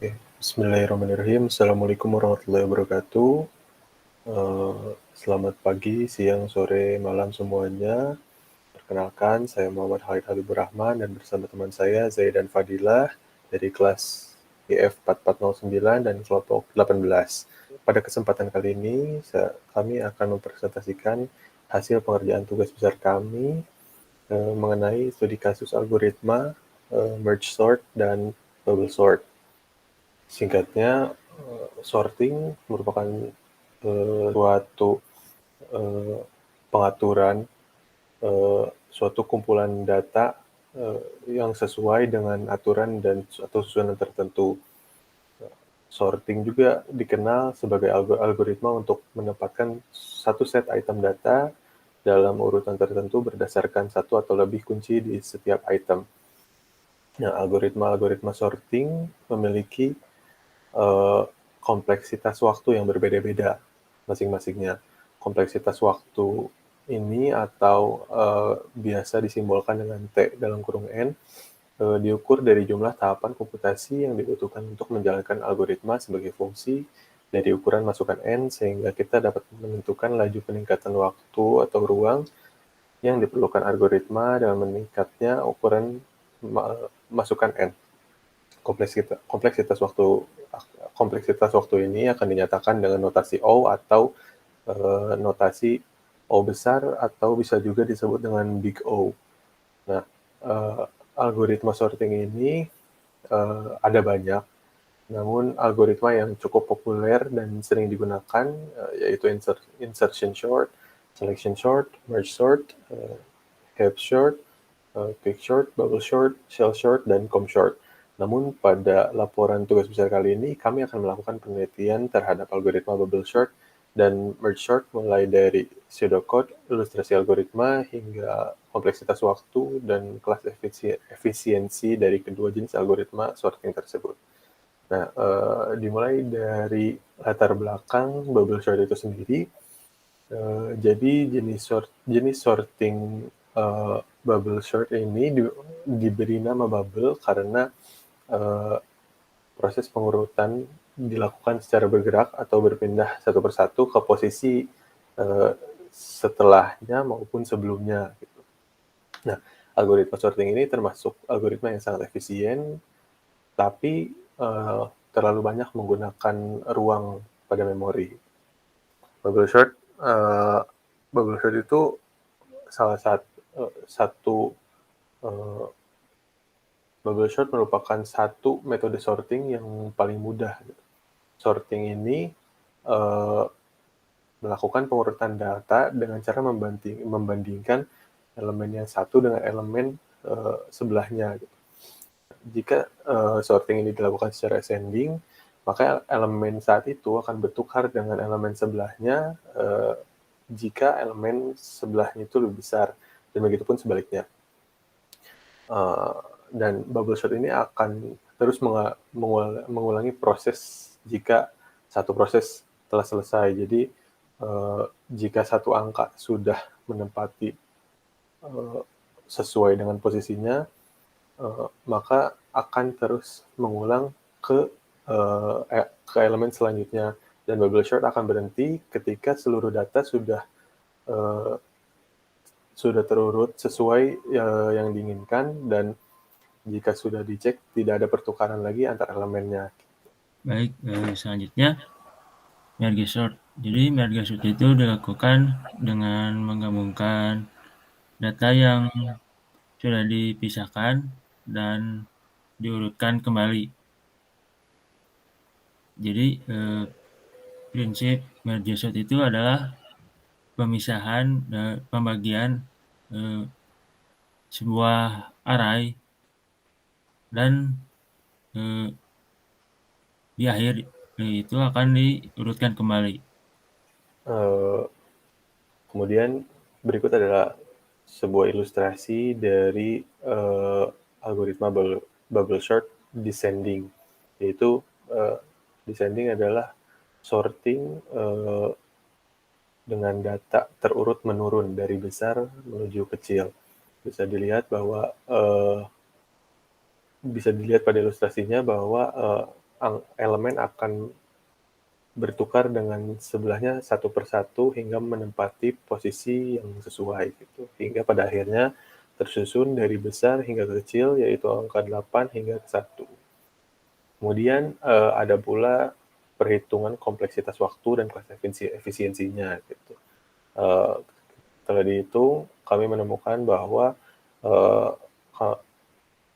Oke, bismillahirrahmanirrahim. Assalamualaikum warahmatullahi wabarakatuh. Selamat pagi, siang, sore, malam semuanya. Perkenalkan, saya Muhammad Khalid Habibur Rahman dan bersama teman saya Zaidan Fadilah dari kelas IF 4409 dan kelompok 18. Pada kesempatan kali ini, kami akan mempresentasikan hasil pengerjaan tugas besar kami mengenai studi kasus algoritma, merge sort, dan bubble sort. Singkatnya, sorting merupakan suatu pengaturan suatu kumpulan data yang sesuai dengan aturan dan atau susunan tertentu. Sorting juga dikenal sebagai algoritma untuk menempatkan satu set item data dalam urutan tertentu berdasarkan satu atau lebih kunci di setiap item. Nah, algoritma sorting memiliki kompleksitas waktu yang berbeda-beda masing-masingnya. Kompleksitas waktu ini atau biasa disimbolkan dengan T dalam kurung N, diukur dari jumlah tahapan komputasi yang dibutuhkan untuk menjalankan algoritma sebagai fungsi dari ukuran masukan N, sehingga kita dapat menentukan laju peningkatan waktu atau ruang yang diperlukan algoritma dalam meningkatnya ukuran masukan N. Kompleksitas waktu ini akan dinyatakan dengan notasi O atau notasi O besar atau bisa juga disebut dengan big O. Nah, algoritma sorting ini ada banyak, namun algoritma yang cukup populer dan sering digunakan yaitu insertion sort, selection sort, merge sort, heap sort, quick short, bubble short, shell short, dan com short. Namun pada laporan tugas besar kali ini, kami akan melakukan penelitian terhadap algoritma bubble short dan merge short mulai dari pseudocode, ilustrasi algoritma, hingga kompleksitas waktu dan kelas efisiensi dari kedua jenis algoritma sorting tersebut. Nah, dimulai dari latar belakang bubble short itu sendiri. Jadi jenis sorting bubble short ini diberi nama bubble karena proses pengurutan dilakukan secara bergerak atau berpindah satu persatu ke posisi setelahnya maupun sebelumnya. Gitu. Nah, algoritma sorting ini termasuk algoritma yang sangat efisien, tapi terlalu banyak menggunakan ruang pada memori. Bubble short itu salah satu bubble short merupakan satu metode sorting yang paling mudah. Sorting ini melakukan pengurutan data dengan cara membandingkan elemen yang satu dengan elemen sebelahnya. Jika sorting ini dilakukan secara ascending, maka elemen saat itu akan bertukar dengan elemen sebelahnya jika elemen sebelahnya itu lebih besar, dan begitupun sebaliknya. Dan bubble short ini akan terus mengulangi proses jika satu proses telah selesai. Jadi jika satu angka sudah menempati sesuai dengan posisinya, maka akan terus mengulang ke elemen selanjutnya, dan bubble short akan berhenti ketika seluruh data sudah terurut sesuai yang diinginkan, dan jika sudah dicek tidak ada pertukaran lagi antar elemennya. Baik, selanjutnya merge sort. Jadi merge sort itu dilakukan dengan menggabungkan data yang sudah dipisahkan dan diurutkan kembali. Jadi prinsip merge sort itu adalah pemisahan pembagian sebuah array dan di akhir itu akan diurutkan kembali. Kemudian berikut adalah sebuah ilustrasi dari algoritma bubble sort descending, yaitu descending adalah sorting dengan data terurut menurun dari besar menuju kecil. Bisa dilihat pada ilustrasinya bahwa elemen akan bertukar dengan sebelahnya satu persatu hingga menempati posisi yang sesuai gitu. Hingga pada akhirnya tersusun dari besar hingga kecil, yaitu angka 8 hingga ke 1. Kemudian ada pula perhitungan kompleksitas waktu dan kelas efisiensinya gitu. Setelah dihitung, kami menemukan bahwa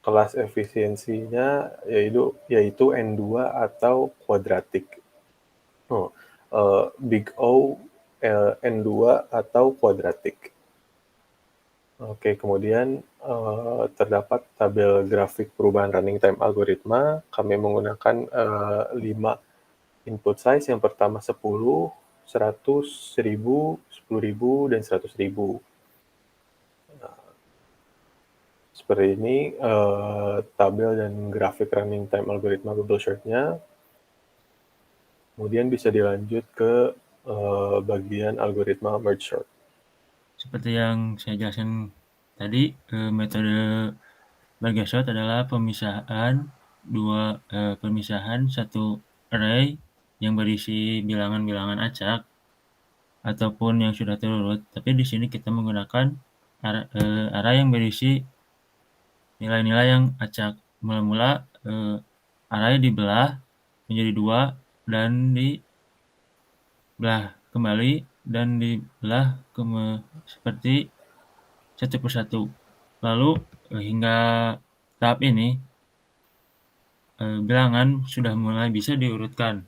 kelas efisiensinya yaitu N2 atau kuadratik. Big O N2 atau kuadratik. Oke, kemudian terdapat tabel grafik perubahan running time algoritma. Kami menggunakan 5 input size. Yang pertama 10, 100, 1000, 10.000, dan 100.000. Seperti ini tabel dan grafik running time algoritma bubble short-nya. Kemudian bisa dilanjut ke bagian algoritma merge sort. Seperti yang saya jelaskan tadi, metode merge sort adalah pemisahan satu array yang berisi bilangan-bilangan acak ataupun yang sudah terurut. Tapi di sini kita menggunakan array yang berisi nilai-nilai yang acak. Mula-mula array dibelah menjadi 2 dan dibelah kembali dan dibelah seperti satu persatu. Lalu hingga tahap ini bilangan sudah mulai bisa diurutkan.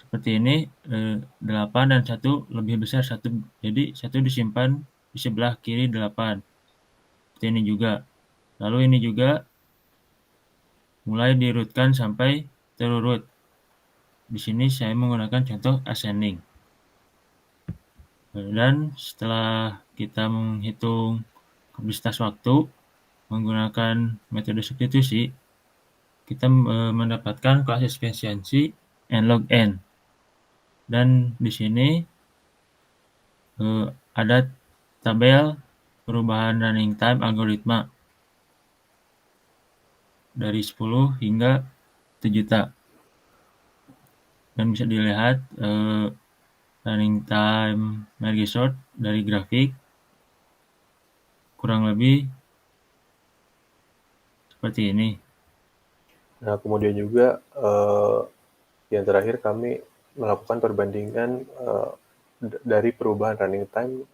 Seperti ini 8 dan 1 lebih besar 1. Jadi 1 disimpan di sebelah kiri 8. Seperti ini juga. Lalu ini juga mulai diurutkan sampai terurut. Di sini saya menggunakan contoh ascending. Dan setelah kita menghitung kompleksitas waktu menggunakan metode substitusi, kita mendapatkan kelas efisiensi n log n. Dan di sini ada tabel perubahan running time algoritma dari 10 hingga 1 juta. Dan bisa dilihat running time merge sort dari grafik kurang lebih seperti ini. Nah, kemudian juga yang terakhir kami melakukan perbandingan dari perubahan running time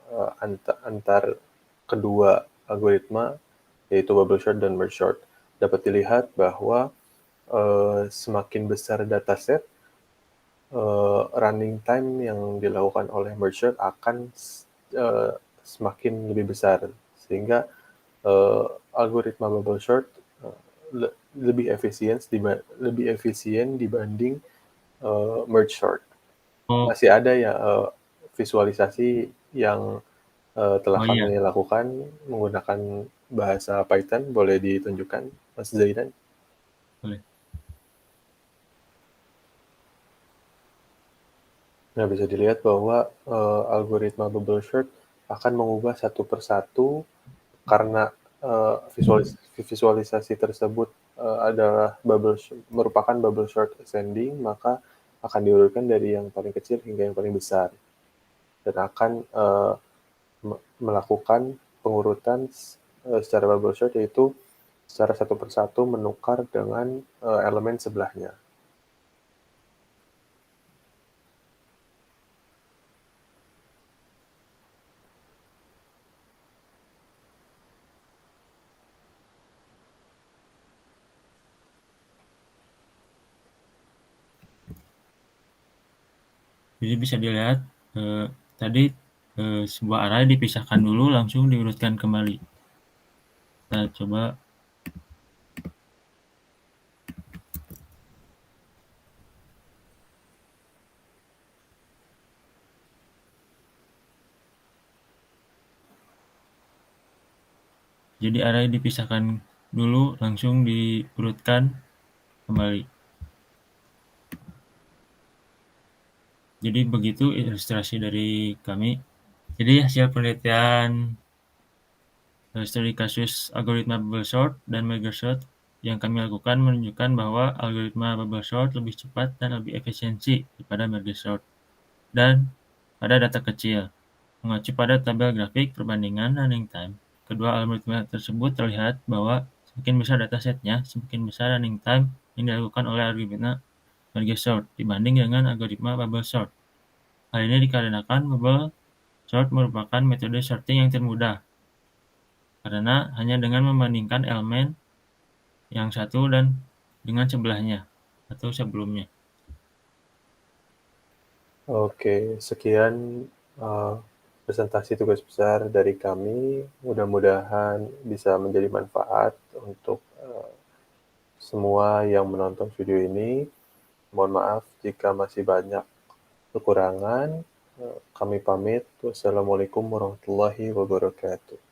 antar kedua algoritma, yaitu bubble sort dan merge sort. Dapat dilihat bahwa semakin besar dataset, running time yang dilakukan oleh merge sort akan semakin lebih besar, sehingga algoritma bubble sort lebih efisien dibanding merge sort. Masih ada ya visualisasi yang telah kami lakukan menggunakan bahasa Python. Boleh ditunjukkan, Mas Zaidan? Boleh. Nah, bisa dilihat bahwa algoritma bubble sort akan mengubah satu persatu karena visualisasi tersebut adalah merupakan bubble sort ascending, maka akan diurutkan dari yang paling kecil hingga yang paling besar, dan akan melakukan pengurutan secara bubble sort, yaitu secara satu persatu menukar dengan elemen sebelahnya. Jadi bisa dilihat tadi sebuah array dipisahkan dulu langsung diurutkan kembali. Kita coba jadi array dipisahkan dulu langsung diurutkan kembali. Jadi begitu ilustrasi dari kami. Jadi hasil penelitian studi kasus algoritma bubble sort dan merge sort yang kami lakukan menunjukkan bahwa algoritma bubble sort lebih cepat dan lebih efisiensi daripada merge sort. Dan pada data kecil, mengacu pada tabel grafik perbandingan running time, kedua algoritma tersebut terlihat bahwa semakin besar datasetnya, semakin besar running time yang dilakukan oleh algoritma merge sort dibanding dengan algoritma bubble sort. Hal ini dikarenakan bubble sort merupakan metode sorting yang termudah, karena hanya dengan membandingkan elemen yang satu dan dengan sebelahnya atau sebelumnya. Oke, sekian presentasi tugas besar dari kami. Mudah-mudahan bisa menjadi manfaat untuk semua yang menonton video ini. Mohon maaf jika masih banyak kekurangan. Kami pamit. Wassalamualaikum warahmatullahi wabarakatuh.